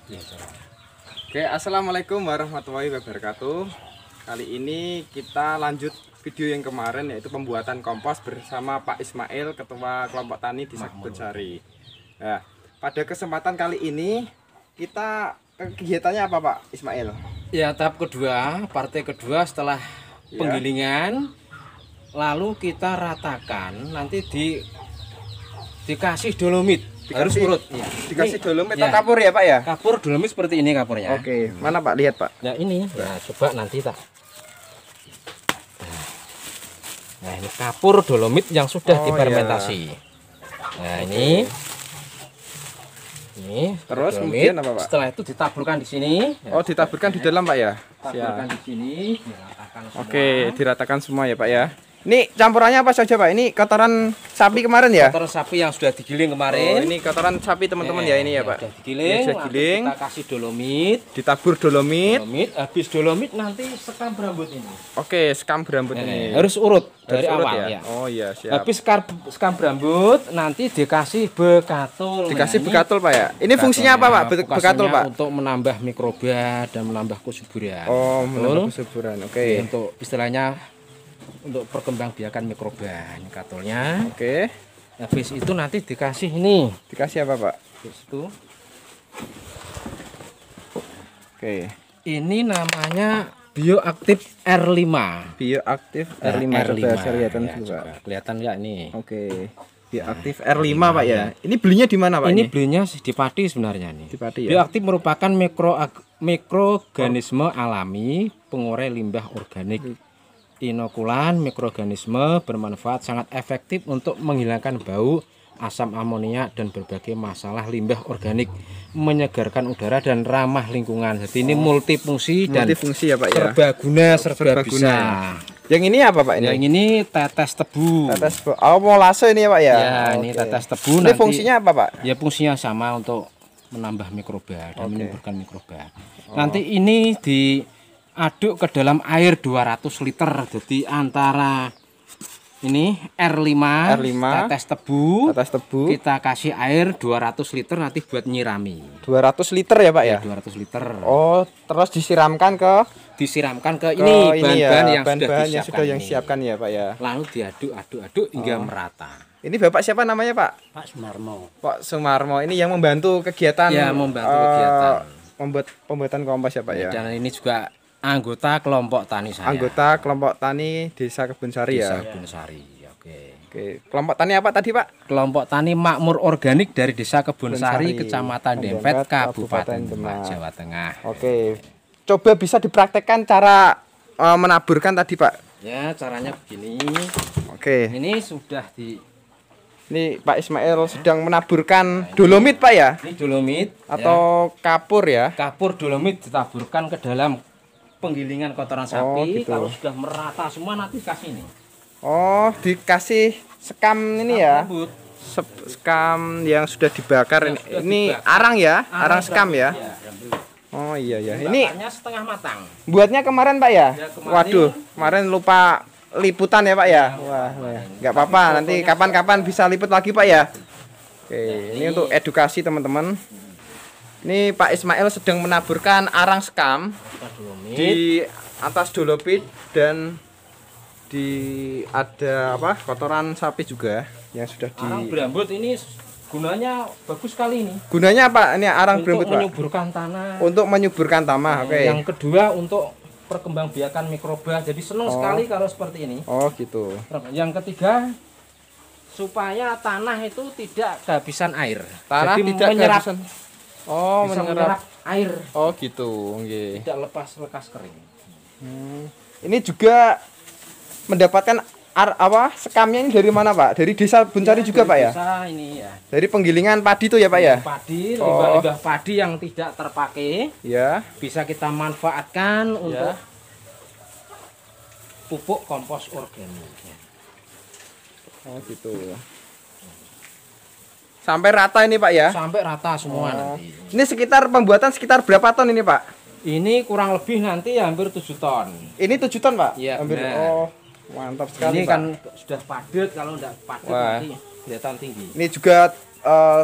Oke, assalamualaikum warahmatullahi wabarakatuh. Kali ini kita lanjut video yang kemarin, yaitu pembuatan kompos bersama Pak Ismail, Ketua Kelompok Tani Desa Kebonsari. Nah, pada kesempatan kali ini kita kegiatannya apa, Pak Ismail? Ya, tahap kedua, partai kedua setelah penggilingan, lalu kita ratakan, nanti dikasih dolomit. Harus urut ya. Dikasih dolomit atau kapur ya, Pak ya? Kapur dolomit seperti ini kapurnya. Oke, mana Pak? Lihat, Pak. Nah, ini. Ya, coba nanti tak. Nah, ini kapur dolomit yang sudah difermentasi. Nah, ini. Ini terus dolomit. Kemudian apa, Pak? Setelah itu ditaburkan di sini. Oh, ditaburkan di dalam, Pak ya? Ditaburkan di sini, diratakan semua. Oke, diratakan semua ya, Pak ya. Ini campurannya apa saja, Pak? Ini kotoran sapi kemarin ya? Kotoran sapi yang sudah digiling kemarin. Oh, ini kotoran sapi teman-teman ya ini ya, Pak. Sudah digiling, sudah digiling. Kita kasih dolomit. Ditabur dolomit. Habis dolomit nanti sekam berambut ini. Oke, sekam berambut ini. Harus urut dari urut awal ya? Oh iya, siap. Habis sekam berambut nanti dikasih bekatul. Dikasih bekatul, Pak ya. Ini fungsinya apa, Pak? Bekatul, Pak? Untuk menambah mikroba dan menambah kesuburan. Oh, menambah kesuburan. Oke. Untuk istilahnya untuk perkembangbiakan mikroba ini katulnya. Oke. Habis itu nanti dikasih ini. Dikasih apa, Pak? Habis itu. Oke. Ini namanya bioaktif R5. Bioaktif R5. R5. Kelihatan ya, juga. Kelihatan enggak nih? Oke. Bioaktif R5, Pak ya. Ini belinya di mana, Pak? Ini belinya di Pati sebenarnya nih. Di Pati ya. Bioaktif merupakan mikroorganisme alami pengurai limbah organik. Inokulan mikroorganisme bermanfaat, sangat efektif untuk menghilangkan bau, asam amonia dan berbagai masalah limbah organik, menyegarkan udara dan ramah lingkungan. Jadi ini multifungsi dan multifungsi ya, Pak ya. Serbaguna, serba bisa. Yang ini apa, Pak ini? Yang ini tetes tebu. Tetes tebu. Oh, molase ini ya, Pak ya. Ya, ini tetes tebu. Ini fungsinya apa, Pak? Ya, fungsinya sama untuk menambah mikroba dan menyembuhkan mikroba. Nanti ini diaduk ke dalam air 200 liter. Jadi antara ini R5, tetes tebu, kita kasih air 200 liter nanti buat nyirami. 200 liter ya, Pak ya? 200 liter. Oh, terus disiramkan ke ini bahan-bahan yang sudah disiapkan ya, Pak ya. Lalu diaduk hingga merata. Ini Bapak siapa namanya, Pak? Pak Sumarmo. Pak Sumarmo ini yang membantu kegiatan. Ya, membantu kegiatan. Membuat pembuatan kompos ya, Pak ya. Dan ini juga anggota kelompok tani saya. Anggota kelompok tani Desa Kebonsari ya. Desa Kebonsari. Oke. Kelompok tani apa tadi, Pak? Kelompok tani makmur organik dari Desa Kebonsari, Kecamatan Dempet, Kabupaten Demak, Jawa Tengah. Oke. Coba bisa dipraktekkan cara menaburkan tadi, Pak. Ya, caranya begini. Oke. Ini sudah Ini Pak Ismail sedang menaburkan dolomit, Pak ya? Ini dolomit atau kapur ya? Kapur dolomit ditaburkan ke dalam penggilingan kotoran sapi. Gitu. Kalau sudah merata semua nanti kasih ini. Oh, dikasih sekam ini ya? Sekam yang sudah dibakar. Ini arang ya? Arang sekam ya? Oh iya ya. Ini setengah matang. Buatnya kemarin, Pak ya? Kemarin. Waduh, kemarin lupa liputan ya, Pak ya? Wah, nggak apa-apa. Nanti kapan-kapan bisa liput lagi, Pak ya? Oke, ini untuk edukasi teman-teman. Ini Pak Ismail sedang menaburkan arang sekam di atas dolomit dan ada apa? Kotoran sapi juga yang sudah di. Arang berambut ini gunanya bagus sekali ini. Gunanya apa? Ini arang berambut, Pak? Untuk menyuburkan tanah. Untuk menyuburkan tanah, oke. Yang kedua untuk perkembangbiakan mikroba. Jadi senang sekali kalau seperti ini. Oh, gitu. Yang ketiga supaya tanah itu tidak kehabisan air. Tanah jadi tidak menyerap. kehabisan. Oh, bisa menyerap air. Oh, gitu. Nggih. Tidak lekas kering. Ini juga mendapatkan sekamnya ini dari mana, Pak? Dari Desa Kebonsari juga, Pak ya? Desa ini ya. Dari penggilingan padi itu ya, Pak ya? Padi, limbah-limbah padi yang tidak terpakai. Ya. Bisa kita manfaatkan untuk pupuk kompos organik. Oh, gitu. Sampai rata ini, Pak ya? Sampai rata semua nanti. Ini pembuatan sekitar berapa ton ini, Pak? Ini kurang lebih nanti hampir 7 ton. Ini 7 ton, Pak? Iya, hampir. benar. Oh, mantap sekali, ini Pak. kan sudah padat, kalau enggak padat nanti kelihatan tinggi. Ini juga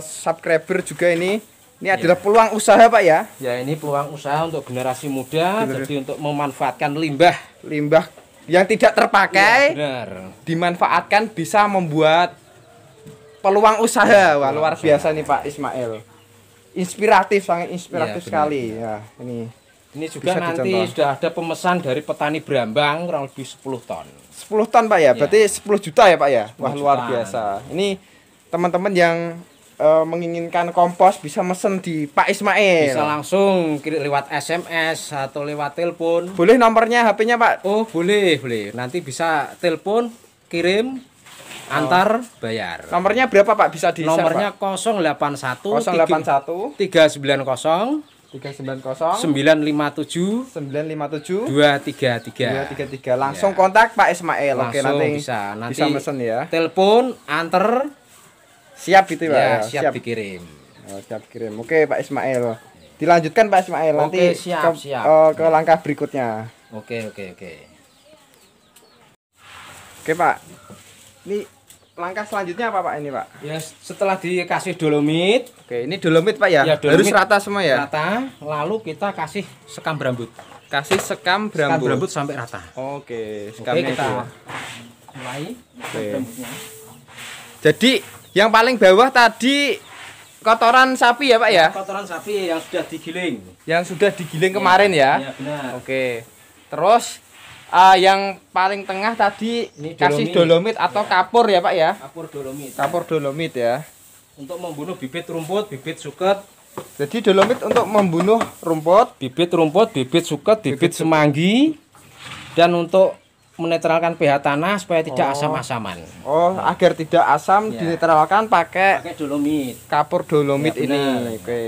subscriber juga ini Ini adalah peluang usaha Pak ya. Ya, ini peluang usaha untuk generasi muda, jadi untuk memanfaatkan limbah Yang tidak terpakai, benar. dimanfaatkan bisa membuat peluang usaha. Wah, luar biasa nih Pak Ismail. Inspiratif, sangat inspiratif sekali. Ya, Ini juga bisa nanti dicontoh. sudah ada pemesan dari petani Brambang kurang lebih 10 ton. 10 ton Pak ya, berarti 10 juta ya Pak ya. Wah, 10 luar jutaan. biasa. Ini teman-teman yang menginginkan kompos bisa mesen di Pak Ismail. Bisa langsung lewat SMS atau lewat telepon. Boleh nomornya HP-nya Pak? Oh, boleh. Nanti bisa telepon, kirim, antar, bayar. Nomornya berapa Pak? Bisa di Nomornya 081 081 390 390 957 957 233. 233. Langsung kontak Pak Ismail. Oke, Langsung nanti bisa. Nanti bisa mesen ya. telepon, antar, Siap gitu Pak. ya, siap dikirim. Siap kirim. Oke Pak Ismail. Dilanjutkan Pak Ismail nanti Oke, siap. ke langkah berikutnya. Oke. Oke Pak. Ini langkah selanjutnya apa Pak ini Pak? Ya, setelah dikasih dolomit, Oke, ini dolomit Pak ya? Ya, dolomit. Harus rata semua ya? rata, lalu kita kasih sekam berambut. Kasih sekam Sekam berambut. berambut sampai rata. Oke, Oke, sekamnya kita itu. mulai Oke. berambutnya. Jadi yang paling bawah tadi kotoran sapi ya Pak ya? Kotoran sapi yang sudah digiling. Yang sudah digiling kemarin ya? Iya, benar. Oke. Terus yang paling tengah tadi Ini kasih dolomit. dolomit atau kapur ya Pak ya? Kapur dolomit. Kapur dolomit ya. Untuk membunuh bibit rumput, bibit suket, Jadi dolomit untuk membunuh rumput. bibit rumput, bibit suket, bibit semanggi, dan untuk menetralkan pH tanah supaya tidak asam-asaman. Oh, agar tidak asam Ya. dinetralkan pakai Pakai dolomit. kapur dolomit Ya, benar. ini. Oke.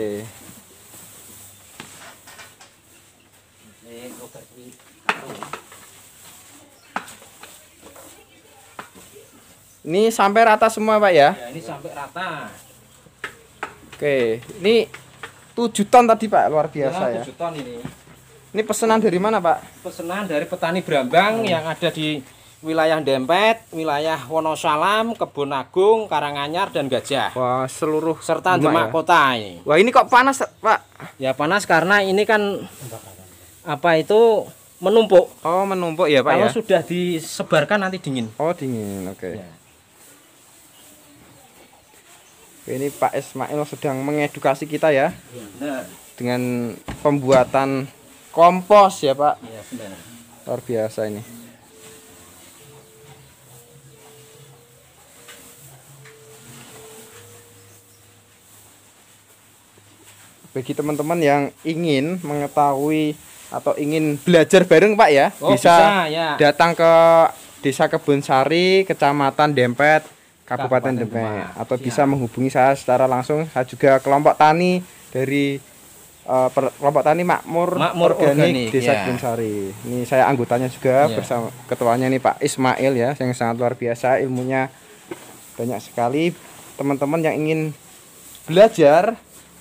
Ini sampai rata semua Pak ya? Ya, ini sampai rata. Oke. Ini 7 ton tadi Pak, luar biasa ya. 7 ton ini. Ini pesanan dari mana Pak? Pesanan dari petani Brambang yang ada di wilayah Dempet, wilayah Wonosalam, Kebon Agung, Karanganyar, dan Gajah. Wah, seluruh Serta Demak Demak ya? Kota ini. Wah, ini kok panas Pak? Ya panas karena ini kan apa itu menumpuk. Oh, menumpuk ya Pak Kalau ya? sudah disebarkan nanti dingin. Oh, dingin. Oke. Ya. Ini Pak Ismail sedang mengedukasi kita ya Benar. dengan pembuatan kompos ya Pak. Ya benar. Luar biasa ini. Bagi teman-teman yang ingin mengetahui atau ingin belajar bareng Pak ya, Oh, bisa, ya. datang ke Desa Kebonsari, Kecamatan Dempet, Kabupaten Kabupaten Demak, Demak. atau Siap. bisa menghubungi saya secara langsung. Saya juga kelompok tani dari kelompok tani Makmur Organik Desa ya. Kebonsari. Ini saya anggotanya juga Ya. bersama ketuanya nih Pak Ismail ya, yang sangat luar biasa, ilmunya banyak sekali. Teman-teman yang ingin belajar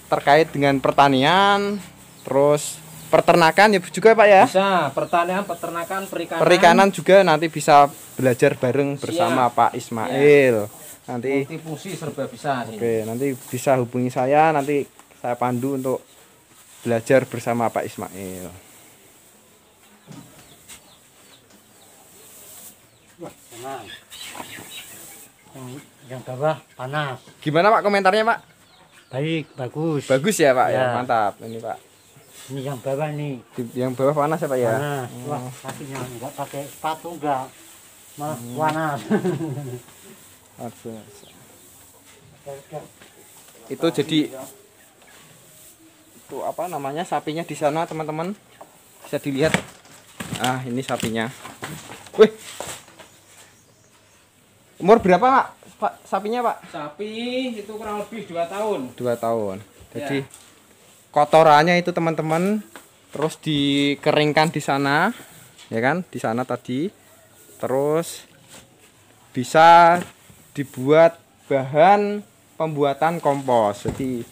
terkait dengan pertanian, terus peternakan ya juga Pak ya. Bisa pertanian, peternakan, Perikanan juga nanti bisa belajar bareng bersama Siap. Pak Ismail. Nanti multifungsi serba bisa sini. oke, nanti bisa hubungi saya, nanti saya pandu untuk belajar bersama Pak Ismail. Panas. Yang bawah panas. Gimana Pak komentarnya Pak? Baik, bagus. Bagus ya Pak ya, Ya. mantap ini Pak. Ini yang bawah nih. Yang bawah panas ya Pak ya. Panas. Wah, kakinya enggak pakai sepatu enggak. Malah panas. Aduh. Itu jadi itu apa namanya sapinya di sana teman-teman, bisa dilihat. Ah, ini sapinya. Wih, umur berapa Pak sapinya Pak? Sapi itu kurang lebih 2 tahun. 2 tahun. Jadi kotorannya itu teman-teman terus dikeringkan di sana, ya kan? Di sana tadi. Terus bisa dibuat bahan pembuatan kompos. Jadi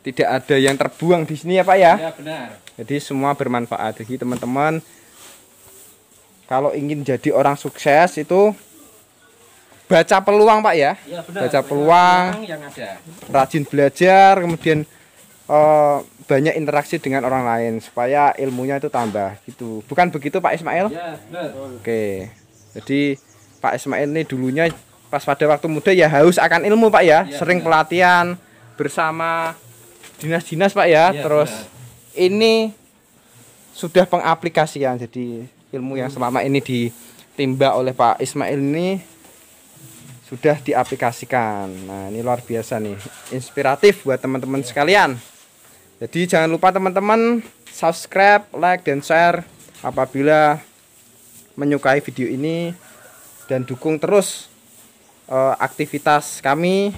tidak ada yang terbuang di sini ya Pak ya. Ya benar. Jadi semua bermanfaat. Jadi teman-teman kalau ingin jadi orang sukses itu baca peluang Pak ya. Ya benar. Baca peluang. yang ada. Rajin belajar, kemudian banyak interaksi dengan orang lain supaya ilmunya itu tambah gitu. Bukan begitu Pak Ismail? Ya, benar. Oke. Jadi Pak Ismail ini dulunya pas pada waktu muda ya haus akan ilmu Pak ya. Ya, Sering benar. pelatihan bersama dinas-dinas Pak ya. Ya, Terus benar. ini sudah pengaplikasian. Jadi ilmu yang selama ini ditimba oleh Pak Ismail ini sudah diaplikasikan. Nah, ini luar biasa nih. Inspiratif buat teman-teman sekalian. Jadi jangan lupa teman-teman subscribe, like, dan share apabila menyukai video ini, dan dukung terus aktivitas kami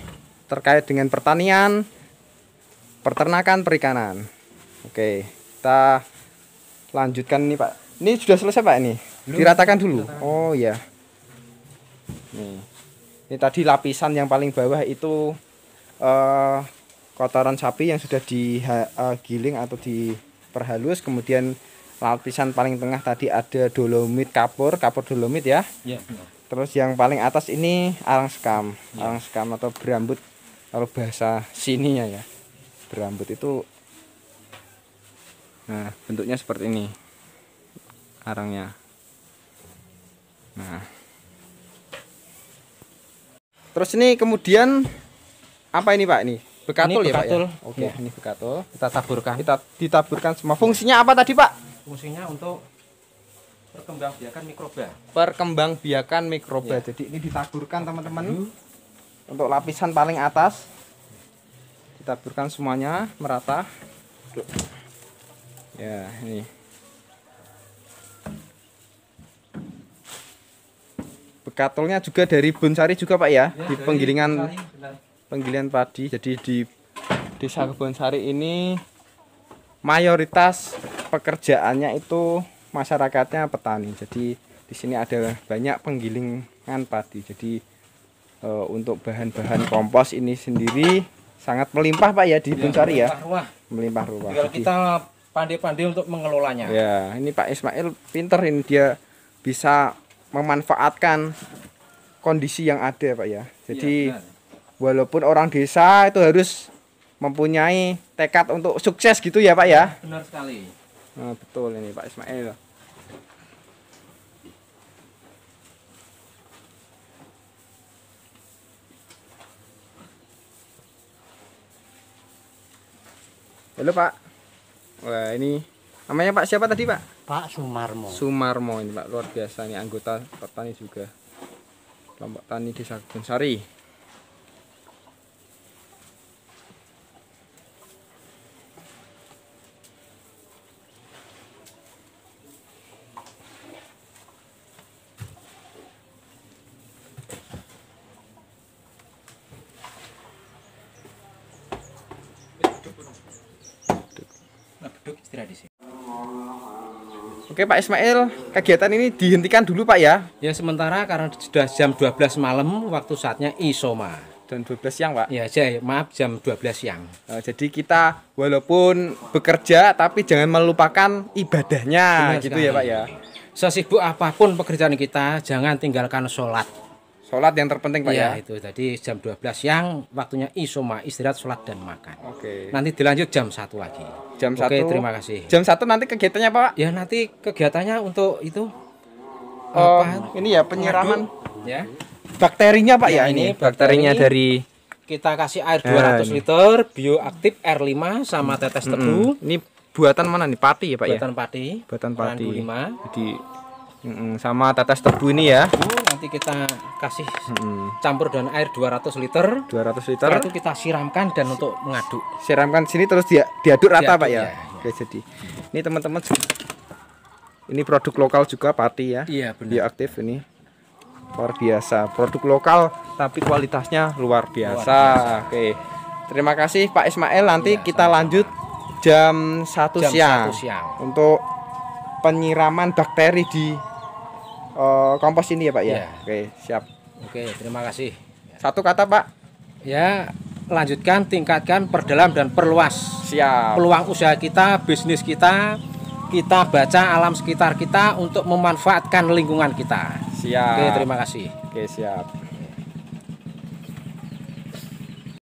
terkait dengan pertanian, peternakan, perikanan. Oke, kita lanjutkan ini Pak. Ini sudah selesai Pak ini? Diratakan dulu. Oh ya. Nih. Ini tadi lapisan yang paling bawah itu kotoran sapi yang sudah digiling atau diperhalus. Kemudian lapisan paling tengah tadi ada dolomit kapur dolomit ya. Ya, benar. Terus yang paling atas ini arang sekam. Arang sekam atau berambut kalau bahasa sininya ya. Berambut itu, nah bentuknya seperti ini arangnya. Nah, terus ini kemudian apa ini Pak ini? Bekatul Ini ya Pak bekatul. ya? Oke, Ya. ini bekatul. Kita taburkan. Kita ditaburkan semua. Fungsinya apa tadi Pak? Fungsinya untuk perkembangbiakan mikroba. Perkembangbiakan mikroba. Ya. Jadi ini ditaburkan teman-teman. Untuk lapisan paling atas ditaburkan semuanya merata. Ya, ini. Bekatulnya juga dari Bonsari juga Pak ya, di penggilingan penggilingan padi. Jadi di Desa Kebonsari ini mayoritas pekerjaannya itu masyarakatnya petani. Jadi di sini ada banyak penggilingan padi. Jadi untuk bahan-bahan kompos ini sendiri sangat melimpah Pak ya di Bonsari ya. Melimpah ruah. Kalau Jadi, kita pandai-pandai untuk mengelolanya. ya, ini Pak Ismail pinter, ini dia bisa memanfaatkan kondisi yang ada Pak ya. Jadi Iya, benar. walaupun orang desa itu harus mempunyai tekad untuk sukses gitu ya Pak ya. Benar sekali. Nah, betul ini Pak Ismail. Halo Pak. Wah, ini namanya Pak siapa tadi Pak? Pak Sumarmo. Sumarmo, ini Pak, luar biasa nih, anggota petani juga. Kelompok tani Desa Kebonsari. Nah, duduk istirahat di sini. Oke Pak Ismail, kegiatan ini dihentikan dulu Pak ya. Ya, sementara karena sudah jam 12 malam, waktu saatnya isoma. Dan 12 siang Pak. Ya, maaf, jam 12 siang. Jadi kita walaupun bekerja tapi jangan melupakan ibadahnya. Benar gitu sekali. ya Pak ya. Sesibuk apapun pekerjaan kita, jangan tinggalkan sholat. Sholat yang terpenting Pak ya. Ya, itu tadi jam 12 siang, waktunya isoma, istirahat, sholat, dan makan. Oke. Nanti dilanjut jam 1 lagi. Jam Oke, 1. terima kasih. Jam 1 nanti kegiatannya apa Pak? Ya, nanti kegiatannya untuk itu Oh, apa? ini ya penyiraman Ya. bakterinya Pak ya, Ya, ini. ini Bakterinya bakteri. dari Kita kasih air 200 liter, bioaktif R5 sama tetes tebu. ini buatan mana nih? Pati ya Pak ya? Buatan padi. Buatan padi. Randu 5. Jadi sama tetes tebu ini ya. Nanti kita kasih campur dengan air 200 liter. 200 liter. Setelah itu kita siramkan dan untuk mengaduk. Siramkan sini terus diaduk rata Diaduk, Pak ya. ya. Oke, jadi ini teman-teman, ini produk lokal juga pati ya. Iya, benar. Bioaktif ini luar biasa, produk lokal tapi kualitasnya luar biasa. Oke, terima kasih Pak Ismail. Nanti Iya, kita lanjut jam 1 Jam siang 1 siang. untuk penyiraman bakteri di kompos ini ya Pak ya. Iya. Oke, siap. Oke, terima kasih. Satu kata Pak. Ya, lanjutkan, tingkatkan, perdalam dan perluas Siap. peluang usaha kita, bisnis kita. Kita baca alam sekitar kita untuk memanfaatkan lingkungan kita. Siap. Oke, terima kasih. Oke, siap.